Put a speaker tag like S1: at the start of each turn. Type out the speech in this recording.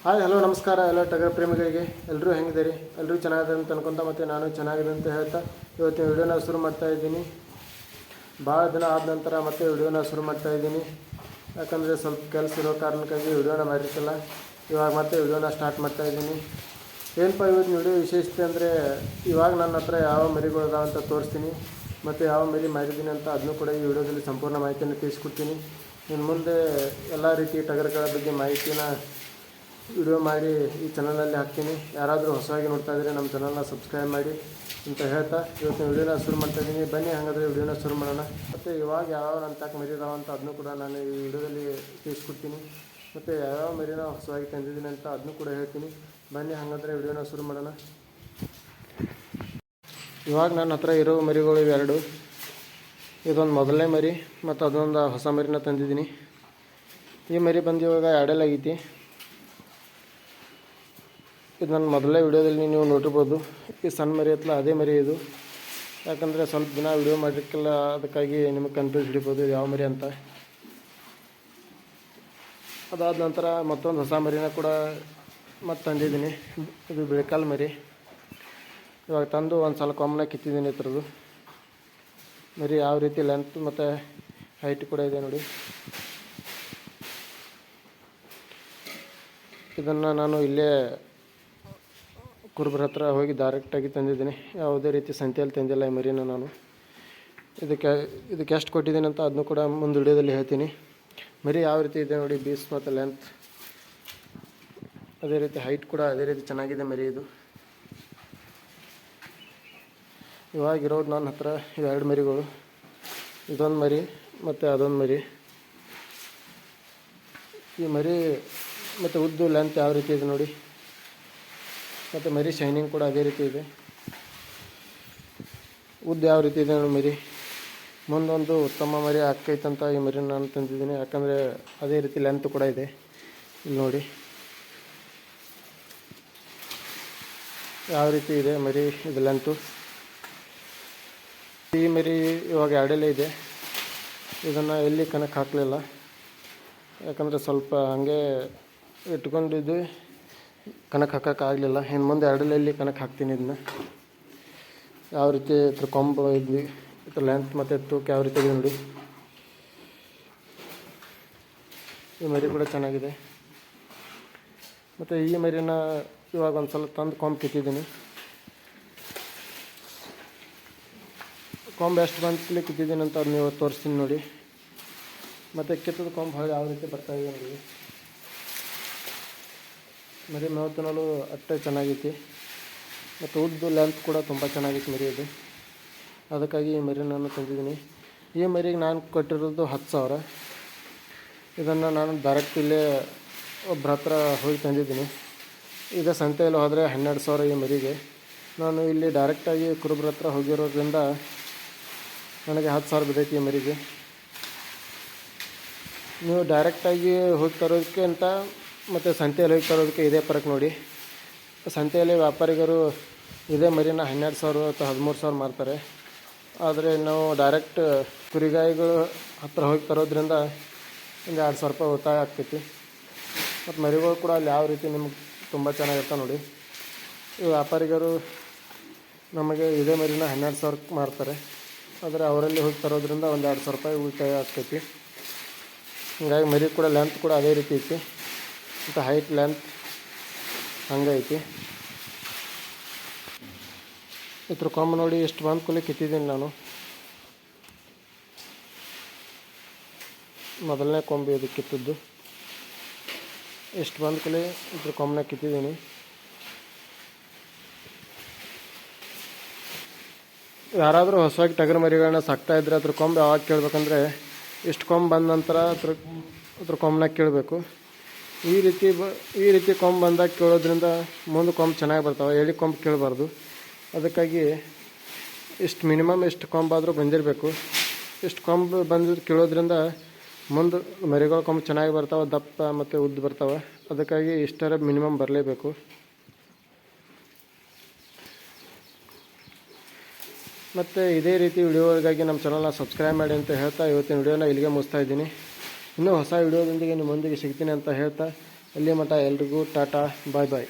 S1: Hi hello ನಮಸ್ಕಾರ ಎಲ್ಲ ಟಗರ್ ಪ್ರೇಮಿಗಳಿಗೆ ಎಲ್ಲರೂ ಹೆಂಗಿದ್ದೀರಿ? ಎಲ್ಲರೂ ಚೆನ್ನಾಗಿದೆ ಅಂತ ಅನ್ಕೊಂತ ಮತ್ತು ನಾನು ಚೆನ್ನಾಗಿದೆ ಅಂತ ಹೇಳ್ತಾ ಇವತ್ತಿನ ವಿಡಿಯೋನ ಶುರು ಮಾಡ್ತಾ ಇದ್ದೀನಿ. ಭಾಳ ದಿನ ಆದ ನಂತರ ಮತ್ತೆ ವಿಡಿಯೋನ ಶುರು ಮಾಡ್ತಾ ಇದ್ದೀನಿ. ಯಾಕಂದರೆ ಸ್ವಲ್ಪ ಕೆಲಸ ಇರೋ ಕಾರಣಕ್ಕಾಗಿ ವಿಡಿಯೋನ ಮಾಡಿರ್ತಿಲ್ಲ. ಇವಾಗ ಮತ್ತೆ ವಿಡಿಯೋನ ಸ್ಟಾರ್ಟ್ ಮಾಡ್ತಾ ಇದ್ದೀನಿ. ಏನಪ್ಪ ಇವತ್ತಿನ ವಿಡಿಯೋ ವಿಶೇಷತೆ ಅಂದರೆ ಇವಾಗ ನನ್ನ ಹತ್ರ ಯಾವ ಮರಿಗಳು ಅದಾವ ಅಂತ ತೋರಿಸ್ತೀನಿ ಮತ್ತು ಯಾವ ಮರಿ ಮಾಡಿದ್ದೀನಿ ಅಂತ ಅದನ್ನು ಕೂಡ ಈ ವಿಡಿಯೋದಲ್ಲಿ ಸಂಪೂರ್ಣ ಮಾಹಿತಿಯನ್ನು ತಿಳಿಸ್ಕೊಡ್ತೀನಿ. ಇನ್ನು ಮುಂದೆ ಎಲ್ಲ ರೀತಿ ಟಗರ್ಗಳ ಬಗ್ಗೆ ಮಾಹಿತಿನ ವಿಡಿಯೋ ಮಾಡಿ ಈ ಚಾನಲಲ್ಲಿ ಹಾಕ್ತೀನಿ. ಯಾರಾದರೂ ಹೊಸದಾಗಿ ನೋಡ್ತಾ ಇದ್ದರೆ ನಮ್ಮ ಚಾನಲ್ನ ಸಬ್ಸ್ಕ್ರೈಬ್ ಮಾಡಿ ಅಂತ ಹೇಳ್ತಾ ಇವತ್ತಿನ ವಿಡಿಯೋನ ಶುರು ಮಾಡ್ತಾಯಿದ್ದೀನಿ. ಬನ್ನಿ ಹಾಗಾದರೆ ವಿಡಿಯೋನ ಶುರು ಮಾಡೋಣ. ಮತ್ತು ಇವಾಗ ಯಾವ ನನ್ನ ತಾಕ ಮರಿದಾವ ಅಂತ ಅದನ್ನು ಕೂಡ ನಾನು ಈ ವಿಡಿಯೋದಲ್ಲಿ ತಿಳಿಸ್ಕೊಡ್ತೀನಿ. ಮತ್ತು ಯಾವ್ಯಾವ ಮರಿನ ಹೊಸದಾಗಿ ತಂದಿದ್ದೀನಿ ಅಂತ ಅದನ್ನು ಕೂಡ ಹೇಳ್ತೀನಿ. ಬನ್ನಿ ಹಾಗಾದರೆ ವಿಡಿಯೋನ ಶುರು ಮಾಡೋಣ. ಇವಾಗ ನನ್ನ ಹತ್ರ ಇರೋ ಮರಿಗಳು ಇವೆರಡು. ಇದೊಂದು ಮೊದಲನೇ ಮರಿ ಮತ್ತು ಅದೊಂದು ಹೊಸ ಮರಿನ ತಂದಿದ್ದೀನಿ. ಈ ಮರಿ ಬಂದು ಇವಾಗ ಎರಡಲ್ಲಾಗೈತಿ. ಇದು ನನ್ನ ಮೊದಲನೇ ವಿಡಿಯೋದಲ್ಲಿ ನೀವು ನೋಡಿರ್ಬೋದು. ಈ ಸಣ್ಣ ಮರಿ ಹತ್ತಲ ಅದೇ ಮರಿ ಇದು. ಯಾಕಂದರೆ ಸ್ವಲ್ಪ ದಿನ ವಿಡಿಯೋ ಮಾಡಿರ್ಕಿಲ್ಲ, ಅದಕ್ಕಾಗಿ ನಿಮಗೆ ಕನ್ಫ್ಯೂಸ್ ಹಿಡಿಬೋದು ಇದು ಯಾವ ಮರಿ ಅಂತ. ಅದಾದ ನಂತರ ಮತ್ತೊಂದು ಹೊಸ ಮರಿನ ಕೂಡ ಮತ್ತೆ ತಂದಿದ್ದೀನಿ. ಇದು ಬಿಳಿಕಾಲು ಮರಿ. ಇವಾಗ ತಂದು ಒಂದು ಸಲ ಕೊಮ್ಮನ ಕಿತ್ತಿದ್ದೀನಿ. ಇದ್ರದ್ದು ಮರಿ ಯಾವ ರೀತಿ ಲೆಂತ್ ಮತ್ತು ಹೈಟ್ ಕೂಡ ಇದೆ ನೋಡಿ. ಇದನ್ನು ನಾನು ಇಲ್ಲೇ ಕುರುಬರ ಹತ್ರ ಹೋಗಿ ಡೈರೆಕ್ಟಾಗಿ ತಂದಿದ್ದೀನಿ. ಯಾವುದೇ ರೀತಿ ಸಂತೆಯಲ್ಲಿ ತಂದಿಲ್ಲ ಈ ಮರಿನ ನಾನು. ಇದಕ್ಕೆ ಎಷ್ಟು ಕೊಟ್ಟಿದ್ದೀನಿ ಅಂತ ಅದನ್ನು ಕೂಡ ಮುಂದೆ ವಿಡಿಯೋದಲ್ಲಿ ಹೇಳ್ತೀನಿ. ಮರಿ ಯಾವ ರೀತಿ ಇದೆ ನೋಡಿ, ಬೀಸ್ ಮತ್ತು ಲೆಂತ್ ಅದೇ ರೀತಿ ಹೈಟ್ ಕೂಡ ಅದೇ ರೀತಿ ಚೆನ್ನಾಗಿದೆ ಮರಿ ಇದು. ಇವಾಗಿರೋದು ನನ್ನ ಹತ್ರ ಇವೆರಡು ಮರಿಗಳು. ಇದೊಂದು ಮರಿ ಮತ್ತು ಅದೊಂದು ಮರಿ. ಈ ಮರಿ ಮತ್ತು ಉದ್ದು ಲೆಂತ್ ಯಾವ ರೀತಿ ಇದೆ ನೋಡಿ, ಮತ್ತು ಮರಿ ಶೈನಿಂಗ್ ಕೂಡ ಅದೇ ರೀತಿ ಇದೆ. ಉದ್ದು ಯಾವ ರೀತಿ ಇದೆ ನೋಡಿ ಮರಿ. ಮುಂದೊಂದು ಉತ್ತಮ ಮರಿ ಹಾಕೈತಂತ ಈ ಮರಿ ನಾನು ತಂದಿದ್ದೀನಿ. ಯಾಕಂದರೆ ಅದೇ ರೀತಿ ಲೆಂತ್ ಕೂಡ ಇದೆ. ಇಲ್ಲಿ ನೋಡಿ ಯಾವ ರೀತಿ ಇದೆ ಮರಿ, ಇದು ಲೆಂತು. ಈ ಮರಿ ಇವಾಗ ಎರಡಲ್ಲೇ ಇದೆ. ಇದನ್ನು ಎಲ್ಲಿ ಕಣಕ್ಕೆ ಹಾಕಲಿಲ್ಲ, ಯಾಕಂದರೆ ಸ್ವಲ್ಪ ಹಾಗೆ ಇಟ್ಕೊಂಡಿದ್ದು ಕಣಕ್ಕೆ ಹಾಕೋಕ್ಕಾಗಲಿಲ್ಲ. ಇನ್ನು ಮುಂದೆ ಎರಡಲ್ಲಿ ಕಣಕ್ಕೆ ಹಾಕ್ತೀನಿ. ಇದನ್ನ ಯಾವ ರೀತಿ ಇದ್ರ ಕೊಂಬು ಇದ್ವಿ, ಇದ್ರ ಲೆಂತ್ ಮತ್ತು ತೂಕ ಯಾವ ರೀತಿ ಇದೆ ನೋಡಿ. ಈ ಮರಿ ಕೂಡ ಚೆನ್ನಾಗಿದೆ. ಮತ್ತು ಈ ಮರಿನ ಇವಾಗ ಒಂದು ಸಲ ತಂದು ಕೊಂಬು ಕಿತ್ತಿದ್ದೀನಿ. ಕೊಂಬು ಎಷ್ಟು ಬಂತಲೇ ಕಿತ್ತಿದ್ದೀನಿ ಅಂತ ಅದನ್ನ ಇವತ್ತು ತೋರಿಸ್ತೀನಿ ನೋಡಿ. ಮತ್ತು ಕಿತ್ತದ ಕೊಂಬು ಹೊಳೆ ಯಾವ ರೀತಿ ಬರ್ತಾಯಿದೆ ನೋಡಿ. ಮರಿ ಮೇವು ತಿನ್ನಲು ಅಷ್ಟೇ ಚೆನ್ನಾಗೈತಿ. ಮತ್ತು ಉದ್ದು ಲೆಂತ್ ಕೂಡ ತುಂಬ ಚೆನ್ನಾಗೈತಿ ಮರಿ ಇದು. ಅದಕ್ಕಾಗಿ ಈ ಮರಿ ನಾನು ತಂದಿದ್ದೀನಿ. ಈ ಮರಿಗೆ ನಾನು ಕೊಟ್ಟಿರೋದು 10,000. ಇದನ್ನು ನಾನು ಡೈರೆಕ್ಟ್ ಇಲ್ಲೇ ಒಬ್ಬರ ಹತ್ರ ಹೋಗಿ ತಂದಿದ್ದೀನಿ. ಈಗ ಸಂತೆಯಲ್ಲಿ ಹೋದರೆ 12,000 ಈ ಮರಿಗೆ. ನಾನು ಇಲ್ಲಿ ಡೈರೆಕ್ಟಾಗಿ ಕುರುಬ್ರ ಹತ್ರ ಹೋಗಿರೋದ್ರಿಂದ ನನಗೆ 10,000 ಬಿದ್ದೈತಿ ಈ ಮರಿಗೆ. ನೀವು ಡೈರೆಕ್ಟಾಗಿ ಹೋಗಿ ತರೋದಕ್ಕಿಂತ ಮತ್ತು ಸಂತೆಯಲ್ಲಿ ಹೋಗಿ ತರೋದಕ್ಕೆ ಇದೇ ಫರಕ್ ನೋಡಿ. ಸಂತೆಯಲ್ಲಿ ವ್ಯಾಪಾರಿಗರು ಇದೇ ಮರಿನ 12,000 ಅಥವಾ 13,000 ಮಾರ್ತಾರೆ. ಆದರೆ ನಾವು ಡೈರೆಕ್ಟ್ ಕುರಿಗಾಯಿಗಳು ಹತ್ರ ಹೋಗಿ ತರೋದ್ರಿಂದ ಒಂದು 2,000 ರೂಪಾಯಿ ಉಳಿತಾಯ ಆಗ್ತೈತಿ. ಮತ್ತು ಮರಿಗಳು ಕೂಡ ಅಲ್ಲಿ ಯಾವ ರೀತಿ ನಿಮ್ಗೆ ತುಂಬ ಚೆನ್ನಾಗಿರ್ತಾವೆ ನೋಡಿ. ಈ ವ್ಯಾಪಾರಿಗರು ನಮಗೆ ಇದೇ ಮರಿನ 12,000 ಮಾರ್ತಾರೆ. ಆದರೆ ಅವರಲ್ಲಿ ಹೋಗಿ ತರೋದ್ರಿಂದ ಒಂದು 2,000 ರೂಪಾಯಿ ಉಳಿತಾಯ ಆಗ್ತೈತಿ. ಹೀಗಾಗಿ ಮರಿ ಕೂಡ ಲೆಂತ್ ಕೂಡ ಅದೇ ರೀತಿ ಐತಿ. ಮತ್ತು ಹೈಟ್ ಲೆಂತ್ ಹಂಗೈತಿ. ಇದ್ರ ಕೊಂಬು ನೋಡಿ ಎಷ್ಟು ಬಂದು ಕೂಲಿ ಕಿತ್ತಿದ್ದೀನಿ ನಾನು. ಮೊದಲನೇ ಕೊಂಬು ಇದು ಕಿತ್ತಿದ್ದು. ಎಷ್ಟು ಬಂದು ಕೂಲಿ ಇದ್ರ ಕೊಂಬನ್ನ ಕಿತ್ತಿದ್ದೀನಿ. ಯಾರಾದರೂ ಹೊಸದಾಗಿ ಟಗರು ಮರಿಗಳನ್ನ ಸಾಕ್ತಾ ಇದ್ದರೆ ಅದ್ರ ಕೊಂಬು ಯಾವಾಗ ಕೇಳಬೇಕಂದ್ರೆ ಇಷ್ಟು ಕೊಂಬು ಬಂದ ನಂತರ ಅದ್ರ ಕೊಂಬನ್ನ ಕೇಳಬೇಕು. ಈ ರೀತಿ ಕೊಂಬು ಬಂದಾಗ ಕೇಳೋದ್ರಿಂದ ಮುಂದೆ ಕೊಂಬು ಚೆನ್ನಾಗಿ ಬರ್ತಾವೆ. ಎಳಿ ಕೊಂಬು ಕೇಳಬಾರ್ದು. ಅದಕ್ಕಾಗಿ ಇಷ್ಟು ಮಿನಿಮಮ್ ಇಷ್ಟು ಕೊಂಬಾದರೂ ಬಂದಿರಬೇಕು. ಇಷ್ಟು ಕೊಂಬು ಬಂದಿದ್ದು ಕೇಳೋದ್ರಿಂದ ಮುಂದೆ ಮರಿಗಳ ಕೊಂಬು ಚೆನ್ನಾಗಿ ಬರ್ತಾವೆ, ದಪ್ಪ ಮತ್ತು ಉದ್ದು ಬರ್ತಾವೆ. ಅದಕ್ಕಾಗಿ ಇಷ್ಟರ ಮಿನಿಮಮ್ ಬರಲೇಬೇಕು. ಮತ್ತು ಇದೇ ರೀತಿ ವಿಡಿಯೋಗಳಿಗಾಗಿ ನಮ್ಮ ಚಾನಲ್ನ ಸಬ್ಸ್ಕ್ರೈಬ್ ಮಾಡಿ ಅಂತ ಹೇಳ್ತಾ ಇವತ್ತಿನ ವಿಡಿಯೋನ ಇಲ್ಲಿಗೆ ಮುಗಿಸ್ತಾ ಇದ್ದೀನಿ. ಇನ್ನೂ ಹೊಸ ವಿಡಿಯೋದೊಂದಿಗೆ ನಿಮ್ಮೊಂದಿಗೆ ಸಿಗ್ತೀನಿ ಅಂತ ಹೇಳ್ತಾ ಅಲ್ಲಿ ಮಟ್ಟ ಎಲ್ರಿಗೂ ಟಾಟಾ ಬಾಯ್ ಬಾಯ್.